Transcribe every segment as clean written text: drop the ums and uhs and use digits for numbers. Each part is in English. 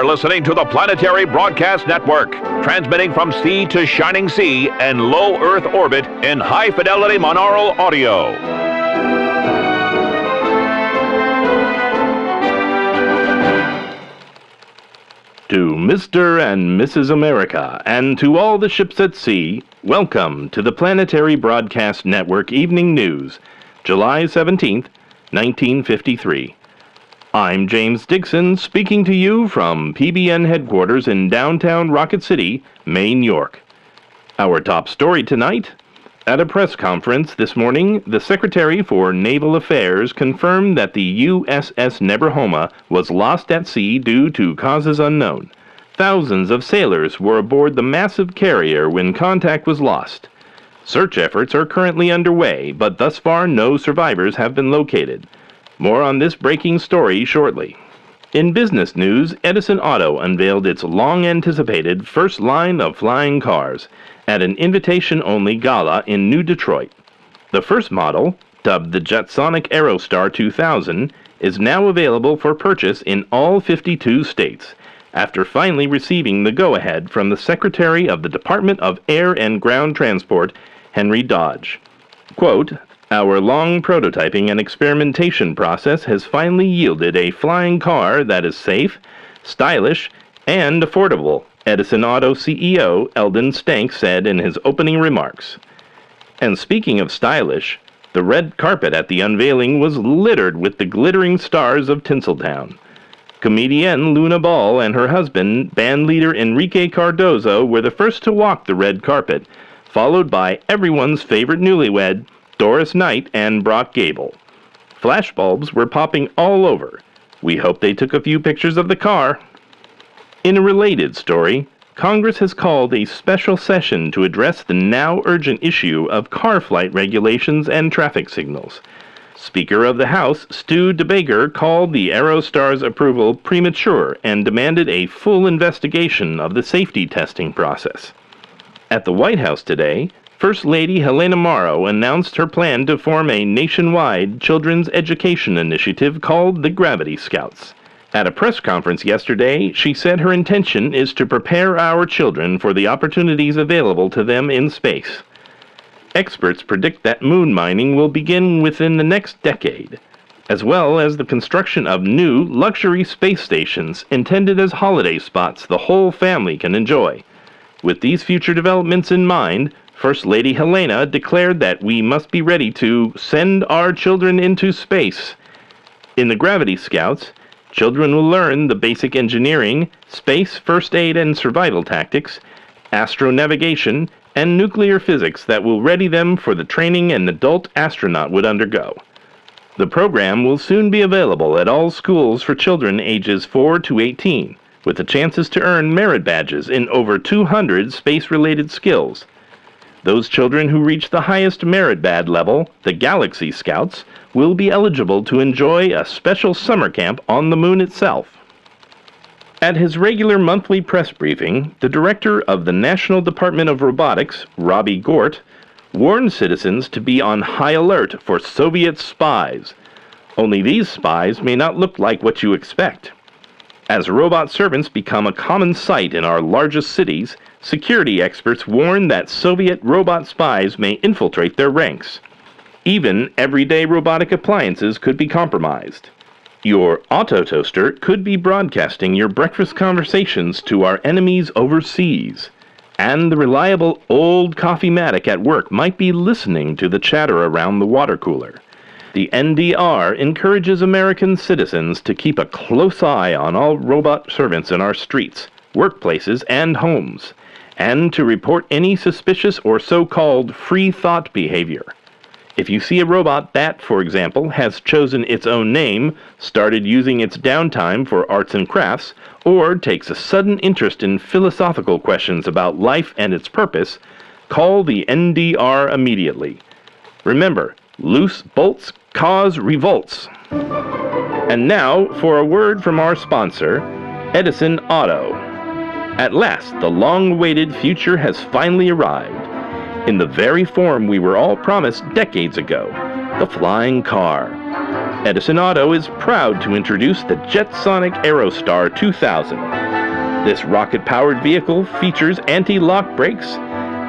listening to the Planetary Broadcast Network, transmitting from sea to shining sea and low Earth orbit in high-fidelity monaural audio. To Mr. and Mrs. America, and to all the ships at sea, welcome to the Planetary Broadcast Network Evening News, July 17th, 1953. I'm James Dixon, speaking to you from PBN headquarters in downtown Rocket City, Maine, York. Our top story tonight: at a press conference this morning, the Secretary for Naval Affairs confirmed that the USS Nebrahoma was lost at sea due to causes unknown. Thousands of sailors were aboard the massive carrier when contact was lost. Search efforts are currently underway, but thus far no survivors have been located. More on this breaking story shortly. In business news, Edison Auto unveiled its long-anticipated first line of flying cars at an invitation-only gala in New Detroit. The first model, dubbed the Jetsonic Aerostar 2000, is now available for purchase in all 52 states, after finally receiving the go-ahead from the Secretary of the Department of Air and Ground Transport, Henry Dodge. Quote, "Our long prototyping and experimentation process has finally yielded a flying car that is safe, stylish, and affordable," Edison Auto CEO Eldon Stank said in his opening remarks. And speaking of stylish, the red carpet at the unveiling was littered with the glittering stars of Tinseltown. Comedienne Luna Ball and her husband, bandleader Enrique Cardozo, were the first to walk the red carpet, followed by everyone's favorite newlywed, Doris Knight and Brock Gable. Flashbulbs were popping all over. We hope they took a few pictures of the car. In a related story, Congress has called a special session to address the now urgent issue of car flight regulations and traffic signals. Speaker of the House, Stu DeBaker, called the Aerostar's approval premature and demanded a full investigation of the safety testing process. At the White House today, First Lady Helena Morrow announced her plan to form a nationwide children's education initiative called the Gravity Scouts. At a press conference yesterday, she said her intention is to prepare our children for the opportunities available to them in space. Experts predict that moon mining will begin within the next decade, as well as the construction of new luxury space stations intended as holiday spots the whole family can enjoy. With these future developments in mind, First Lady Helena declared that we must be ready to send our children into space. In the Gravity Scouts, children will learn the basic engineering, space first aid and survival tactics, astronavigation, and nuclear physics that will ready them for the training an adult astronaut would undergo. The program will soon be available at all schools for children ages 4 to 18, with the chances to earn merit badges in over 200 space-related skills. Those children who reach the highest merit badge level, the Galaxy Scouts, will be eligible to enjoy a special summer camp on the moon itself. At his regular monthly press briefing, the director of the National Department of Robotics, Robbie Gort, warned citizens to be on high alert for Soviet spies. Only these spies may not look like what you expect. As robot servants become a common sight in our largest cities, security experts warn that Soviet robot spies may infiltrate their ranks. Even everyday robotic appliances could be compromised. Your auto toaster could be broadcasting your breakfast conversations to our enemies overseas. And the reliable old coffee-matic at work might be listening to the chatter around the water cooler. The NDR encourages American citizens to keep a close eye on all robot servants in our streets, workplaces, and homes, and to report any suspicious or so-called free thought behavior. If you see a robot that, for example, has chosen its own name, started using its downtime for arts and crafts, or takes a sudden interest in philosophical questions about life and its purpose, call the NDR immediately. Remember, loose bolts cause revolts. And now for a word from our sponsor, Edison Auto. At last, the long-awaited future has finally arrived, in the very form we were all promised decades ago, the flying car. Edison Auto is proud to introduce the Jetsonic Aerostar 2000, This rocket-powered vehicle features anti-lock brakes,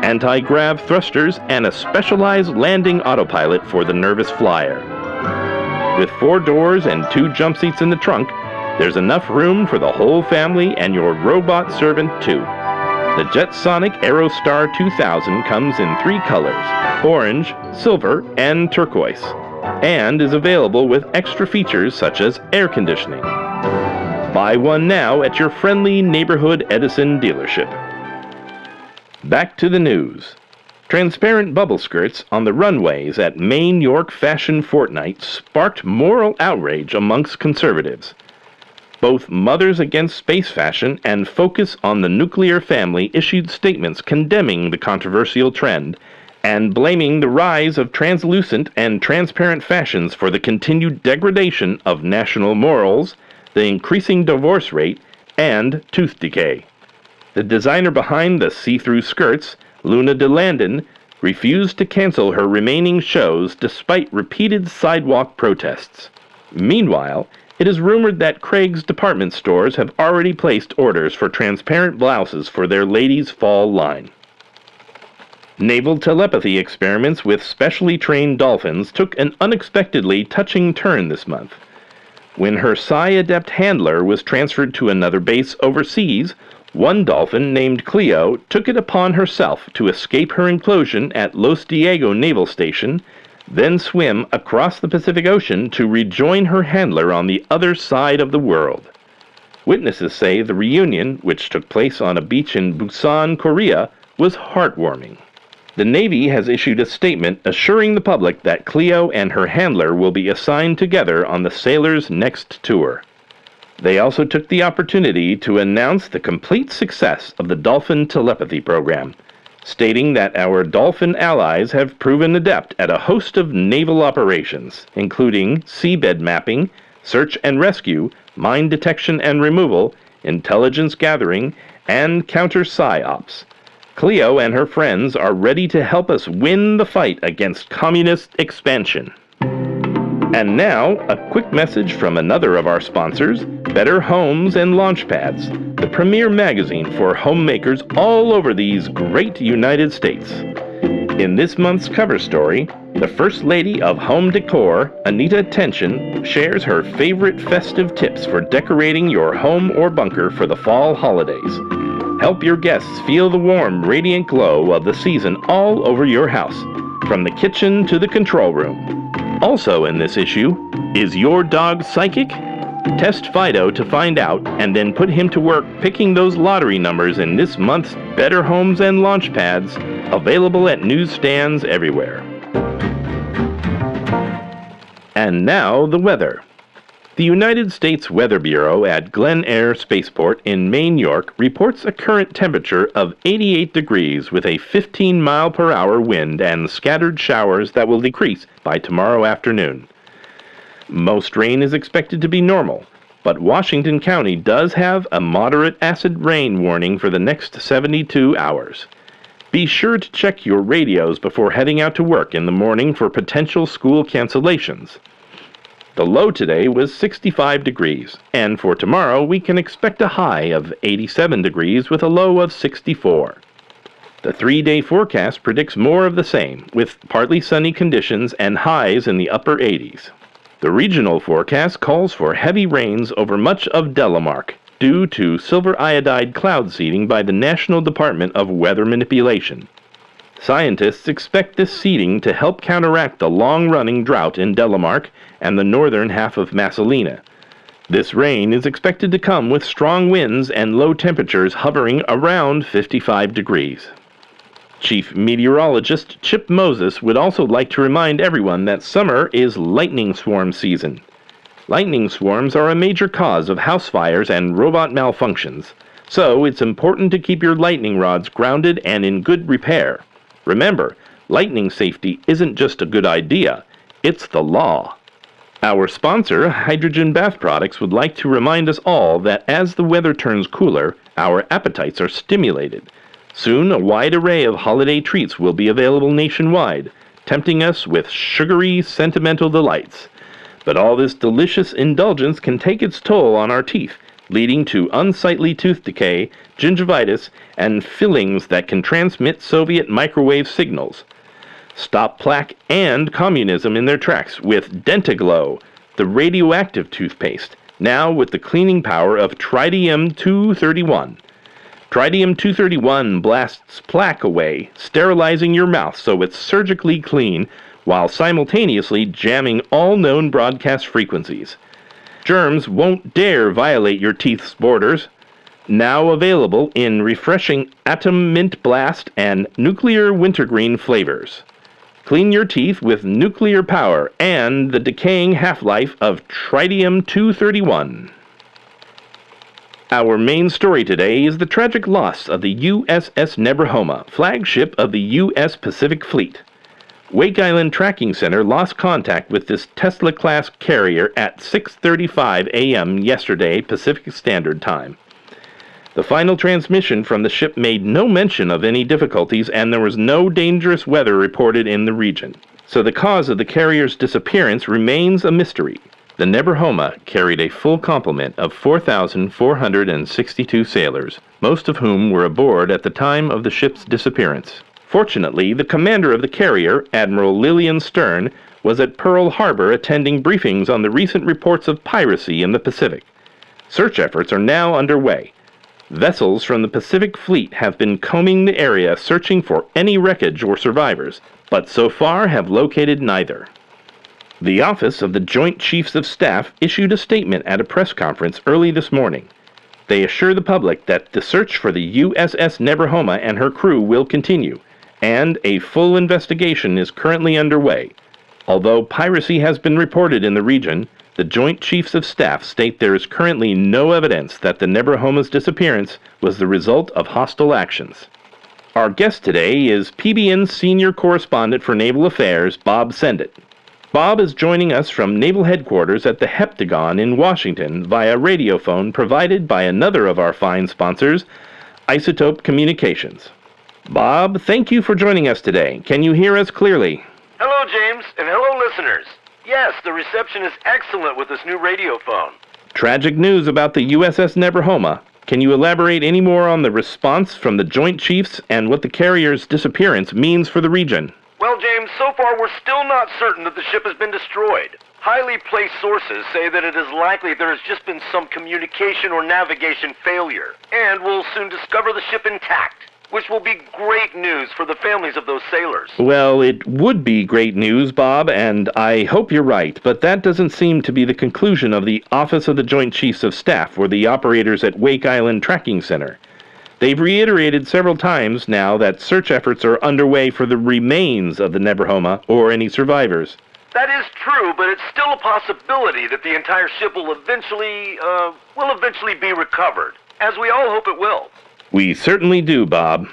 anti-grav thrusters, and a specialized landing autopilot for the nervous flyer. With 4 doors and 2 jump seats in the trunk, there's enough room for the whole family and your robot servant too. The Jetsonic Aerostar 2000 comes in 3 colors, orange, silver, and turquoise, and is available with extra features such as air conditioning. Buy one now at your friendly neighborhood Edison dealership. Back to the news. Transparent bubble skirts on the runways at Maine York Fashion Fortnight sparked moral outrage amongst conservatives. Both Mothers Against Space Fashion and Focus on the Nuclear Family issued statements condemning the controversial trend and blaming the rise of translucent and transparent fashions for the continued degradation of national morals, the increasing divorce rate, and tooth decay. The designer behind the see-through skirts, Luna DeLandon, refused to cancel her remaining shows despite repeated sidewalk protests. Meanwhile, it is rumored that Craig's department stores have already placed orders for transparent blouses for their ladies' fall line. Naval telepathy experiments with specially trained dolphins took an unexpectedly touching turn this month. When her Psi-adept handler was transferred to another base overseas, one dolphin named Cleo took it upon herself to escape her implosion at Los Diego Naval Station, then swim across the Pacific Ocean to rejoin her handler on the other side of the world. Witnesses say the reunion, which took place on a beach in Busan, Korea, was heartwarming. The Navy has issued a statement assuring the public that Cleo and her handler will be assigned together on the sailor's next tour. They also took the opportunity to announce the complete success of the Dolphin Telepathy Program, stating that our dolphin allies have proven adept at a host of naval operations, including seabed mapping, search and rescue, mine detection and removal, intelligence gathering, and counter-psyops. Cleo and her friends are ready to help us win the fight against communist expansion. And now, a quick message from another of our sponsors, Better Homes and Launchpads, the premier magazine for homemakers all over these great United States. In this month's cover story, the First Lady of Home Decor, Anita Tension, shares her favorite festive tips for decorating your home or bunker for the fall holidays. Help your guests feel the warm, radiant glow of the season all over your house, from the kitchen to the control room. Also in this issue, is your dog psychic? Test Fido to find out, and then put him to work picking those lottery numbers in this month's Better Homes and Launchpads, available at newsstands everywhere. And now the weather. The United States Weather Bureau at Glen Air Spaceport in Maine, York, reports a current temperature of 88 degrees with a 15-mile-per-hour wind and scattered showers that will decrease by tomorrow afternoon. Most rain is expected to be normal, but Washington County does have a moderate acid rain warning for the next 72 hours. Be sure to check your radios before heading out to work in the morning for potential school cancellations. The low today was 65 degrees, and for tomorrow we can expect a high of 87 degrees with a low of 64. The 3-day forecast predicts more of the same, with partly sunny conditions and highs in the upper 80s. The regional forecast calls for heavy rains over much of Delamark, due to silver iodide cloud seeding by the National Department of Weather Manipulation. Scientists expect this seeding to help counteract the long-running drought in Delamark and the northern half of Massalina. This rain is expected to come with strong winds and low temperatures hovering around 55 degrees. Chief Meteorologist Chip Moses would also like to remind everyone that summer is lightning swarm season. Lightning swarms are a major cause of house fires and robot malfunctions, so it's important to keep your lightning rods grounded and in good repair. Remember, lightning safety isn't just a good idea, it's the law. Our sponsor, Hydrogen Bath Products, would like to remind us all that as the weather turns cooler, our appetites are stimulated. Soon, a wide array of holiday treats will be available nationwide, tempting us with sugary, sentimental delights. But all this delicious indulgence can take its toll on our teeth, leading to unsightly tooth decay, gingivitis, and fillings that can transmit Soviet microwave signals. Stop plaque and communism in their tracks with Dentiglow, the radioactive toothpaste, now with the cleaning power of Tritium-231. Tritium-231 blasts plaque away, sterilizing your mouth so it's surgically clean, while simultaneously jamming all known broadcast frequencies. Germs won't dare violate your teeth's borders. Now available in refreshing Atom Mint Blast and Nuclear Wintergreen flavors. Clean your teeth with nuclear power and the decaying half-life of Tritium-231. Our main story today is the tragic loss of the USS Nebrahoma, flagship of the U.S. Pacific Fleet. Wake Island Tracking Center lost contact with this Tesla-class carrier at 6:35 a.m. yesterday Pacific Standard Time. The final transmission from the ship made no mention of any difficulties, and there was no dangerous weather reported in the region. So the cause of the carrier's disappearance remains a mystery. The Nebrahoma carried a full complement of 4,462 sailors, most of whom were aboard at the time of the ship's disappearance. Fortunately, the commander of the carrier, Admiral Lillian Stern, was at Pearl Harbor attending briefings on the recent reports of piracy in the Pacific. Search efforts are now underway. Vessels from the Pacific Fleet have been combing the area searching for any wreckage or survivors, but so far have located neither. The Office of the Joint Chiefs of Staff issued a statement at a press conference early this morning. They assure the public that the search for the USS Nebrahoma and her crew will continue, and a full investigation is currently underway. Although piracy has been reported in the region, the Joint Chiefs of Staff state there is currently no evidence that the Nebrahoma's disappearance was the result of hostile actions. Our guest today is PBN's Senior Correspondent for Naval Affairs, Bob Sendit. Bob is joining us from Naval Headquarters at the Heptagon in Washington via radiophone provided by another of our fine sponsors, Isotope Communications. Bob, thank you for joining us today. Can you hear us clearly? Hello, James, and hello, listeners. Yes, the reception is excellent with this new radiophone. Tragic news about the USS Nebrahoma. Can you elaborate any more on the response from the Joint Chiefs and what the carrier's disappearance means for the region? Well, James, so far we're still not certain that the ship has been destroyed. Highly placed sources say that it is likely there has just been some communication or navigation failure, and we'll soon discover the ship intact, which will be great news for the families of those sailors. Well, it would be great news, Bob, and I hope you're right, but that doesn't seem to be the conclusion of the Office of the Joint Chiefs of Staff or the operators at Wake Island Tracking Center. They've reiterated several times now that search efforts are underway for the remains of the Nebrahoma or any survivors. That is true, but it's still a possibility that the entire ship will eventually be recovered, as we all hope it will. We certainly do, Bob.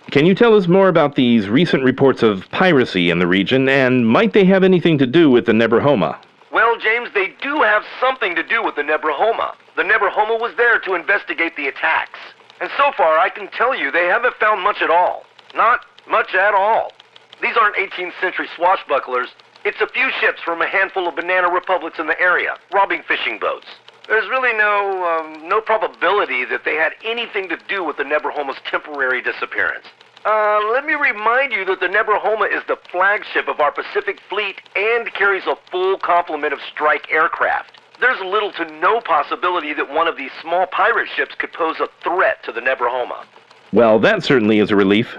Can you tell us more about these recent reports of piracy in the region, and might they have anything to do with the Nebrahoma? Well, James, they do have something to do with the Nebrahoma. The Nebrahoma was there to investigate the attacks. And so far, I can tell you, they haven't found much at all. Not much at all. These aren't 18th century swashbucklers. It's a few ships from a handful of banana republics in the area, robbing fishing boats. There's really no probability that they had anything to do with the Nebrahoma's temporary disappearance. Let me remind you that the Nebrahoma is the flagship of our Pacific Fleet and carries a full complement of strike aircraft. There's little to no possibility that one of these small pirate ships could pose a threat to the Nebrahoma. Well, that certainly is a relief.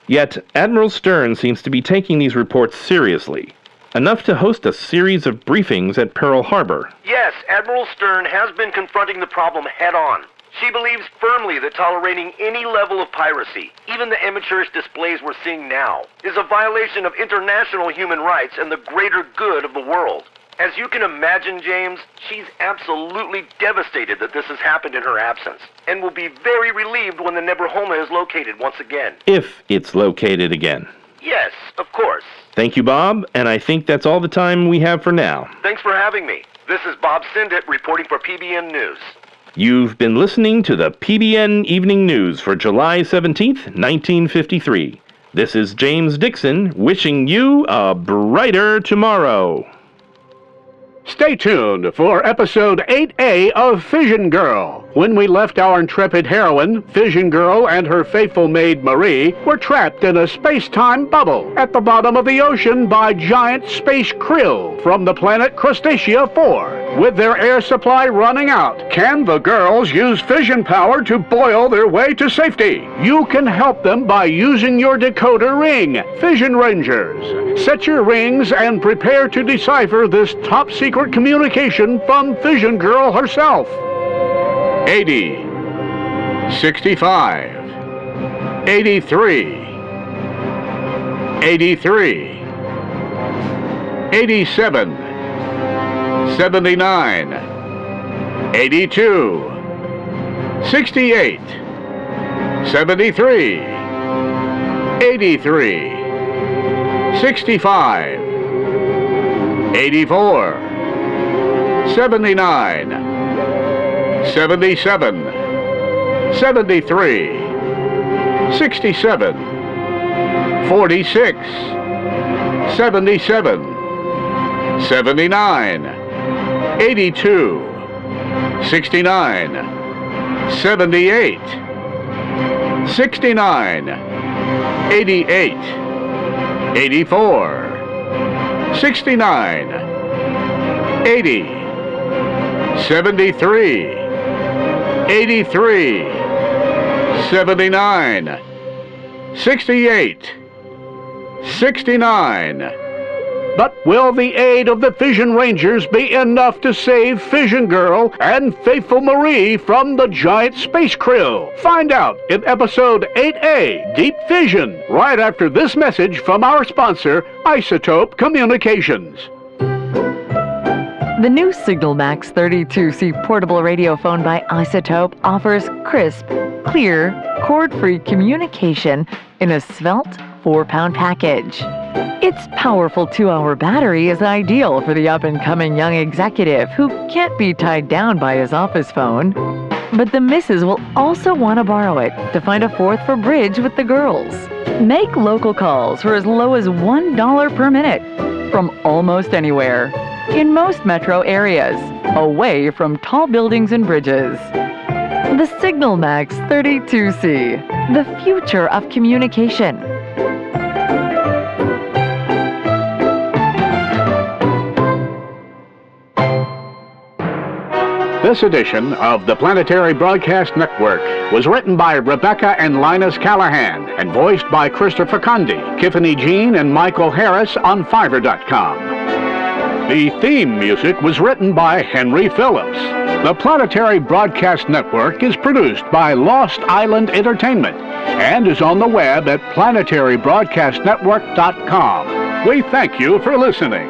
Yet, Admiral Stern seems to be taking these reports seriously, enough to host a series of briefings at Pearl Harbor. Yes, Admiral Stern has been confronting the problem head-on. She believes firmly that tolerating any level of piracy, even the amateurish displays we're seeing now, is a violation of international human rights and the greater good of the world. As you can imagine, James, she's absolutely devastated that this has happened in her absence, and will be very relieved when the Nebrahoma is located once again. If it's located again. Yes, of course. Thank you, Bob, and I think that's all the time we have for now. Thanks for having me. This is Bob Sendit reporting for PBN News. You've been listening to the PBN Evening News for July 17th, 1953. This is James Dixon wishing you a brighter tomorrow. Stay tuned for episode 8A of Fission Girl. When we left our intrepid heroine, Fission Girl and her faithful maid Marie were trapped in a space-time bubble at the bottom of the ocean by giant space krill from the planet Crustacea 4. With their air supply running out, can the girls use fission power to boil their way to safety? You can help them by using your decoder ring, Fission Rangers. Set your rings and prepare to decipher this top-secret communication from Fission Girl herself. 80, 65, 83, 83, 87, 79, 82, 68, 73, 83, 65, 84, 79, 77, 73, 67, 46, 77, 79, 82, 69, 78, 69, 88, 84, 69, 80, 73, 83, 79, 68, 69. But will the aid of the Fission Rangers be enough to save Fission Girl and faithful Marie from the giant space krill? Find out in episode 8A, Deep Fission, right after this message from our sponsor, Isotope Communications. The new Signal Max 32C portable radio phone by Isotope offers crisp, clear, cord-free communication in a svelte 4-pound package. Its powerful 2-hour battery is ideal for the up-and-coming young executive who can't be tied down by his office phone. But the missus will also want to borrow it to find a fourth for bridge with the girls. Make local calls for as low as $1 per minute from almost anywhere in most metro areas, away from tall buildings and bridges. The Signal Max 32C, the future of communication. This edition of the Planetary Broadcast Network was written by Rebecca and Linus Callahan and voiced by Christopher Conde, Tiffany Jean, and Michael Harris on Fiverr.com. The theme music was written by Henry Phillips. The Planetary Broadcast Network is produced by Lost Island Entertainment and is on the web at planetarybroadcastnetwork.com. We thank you for listening.